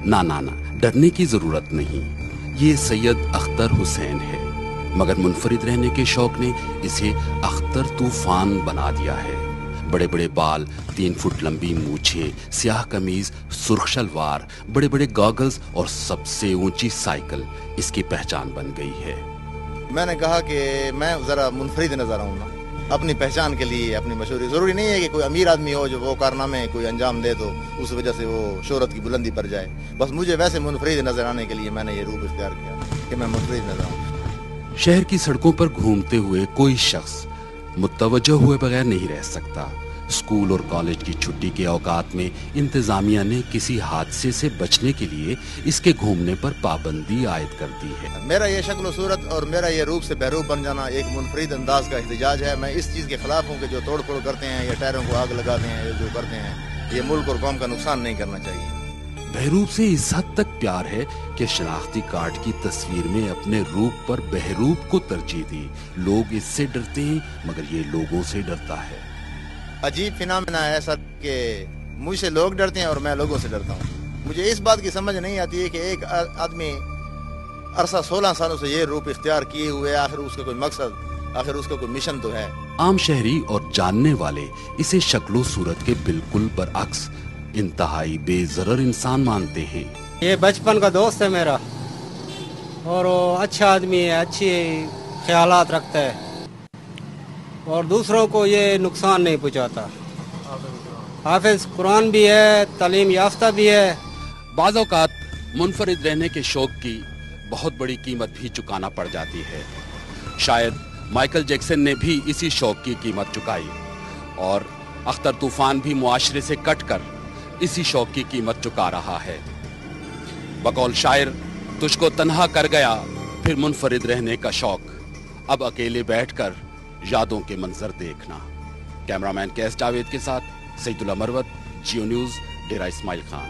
ना ना ना, डरने की जरूरत नहीं। ये सैयद अख्तर हुसैन है, मगर मुनफरिद रहने के शौक ने इसे अख्तर तूफान बना दिया है। बड़े बड़े बाल, 3 फुट लंबी मूछें, स्याह कमीज, सुर्ख शलवार, बड़े बड़े गॉगल्स और सबसे ऊंची साइकिल इसकी पहचान बन गई है। मैंने कहा कि मैं जरा मुनफरिद नजर आऊँ ना, अपनी पहचान के लिए, अपनी मशहूरी। जरूरी नहीं है कि कोई अमीर आदमी हो जो वो कारनामे कोई अंजाम दे तो उस वजह से वो शोहरत की बुलंदी पर जाए। बस मुझे वैसे मुनफरिद नजर आने के लिए मैंने ये रूप इख्तियार किया कि मैं मुनफरिद नजर आऊँ। शहर की सड़कों पर घूमते हुए कोई शख्स मुतवज्जो हुए बगैर नहीं रह सकता। स्कूल और कॉलेज की छुट्टी के औकात में इंतजामिया ने किसी हादसे से बचने के लिए इसके घूमने पर पाबंदी आयद कर दी है। मेरा ये शक्ल सूरत और मेरा ये रूप से बहरूप बन जाना एक मुनफरिद अंदाज का एहतजाज है। मैं इस चीज़ के खिलाफ हूँ कि जो तोड़ फोड़ करते हैं या टायरों को आग लगाते हैं, जो करते हैं, ये मुल्क और कौम का नुकसान नहीं करना चाहिए। बहरूप से इस हद तक प्यार है कि शनाख्ती कार्ड की तस्वीर में अपने रूप पर बहरूप को तरजीह दी। लोग इससे डरते हैं मगर ये लोगों से डरता है। अजीब फिनोमेना है ऐसा कि मुझसे लोग डरते हैं और मैं लोगों से डरता हूँ। मुझे इस बात की समझ नहीं आती है कि एक आदमी अरसा 16 सालों से ये रूप इख्तियार किए हुए, आखिर उसका कोई मकसद, आखिर उसका कोई मिशन तो है। आम शहरी और जानने वाले इसे शक्लो सूरत के बिल्कुल बरअक्स इंतहाई बेजरर इंसान मानते हैं। ये बचपन का दोस्त है मेरा और वो अच्छा आदमी है, अच्छी ख्यालात रखता है और दूसरों को ये नुकसान नहीं पहुंचाता। हाफिज कुरान भी है, तालीम याफ्ता भी है। बाज़ औक़ात मुनफरिद रहने के शौक की बहुत बड़ी कीमत भी चुकाना पड़ जाती है। शायद माइकल जैक्सन ने भी इसी शौक की कीमत चुकाई और अख्तर तूफान भी मुआशरे से कट कर इसी शौक की कीमत चुका रहा है। बकौल शायर, तुझको तन्हा कर गया फिर मुनफरिद रहने का शौक, अब अकेले बैठकर यादों के मंजर देखना। कैमरामैन कैस जावेद के साथ सईदुल्लाह मरवत, जियो न्यूज़, डेरा इस्माइल खान।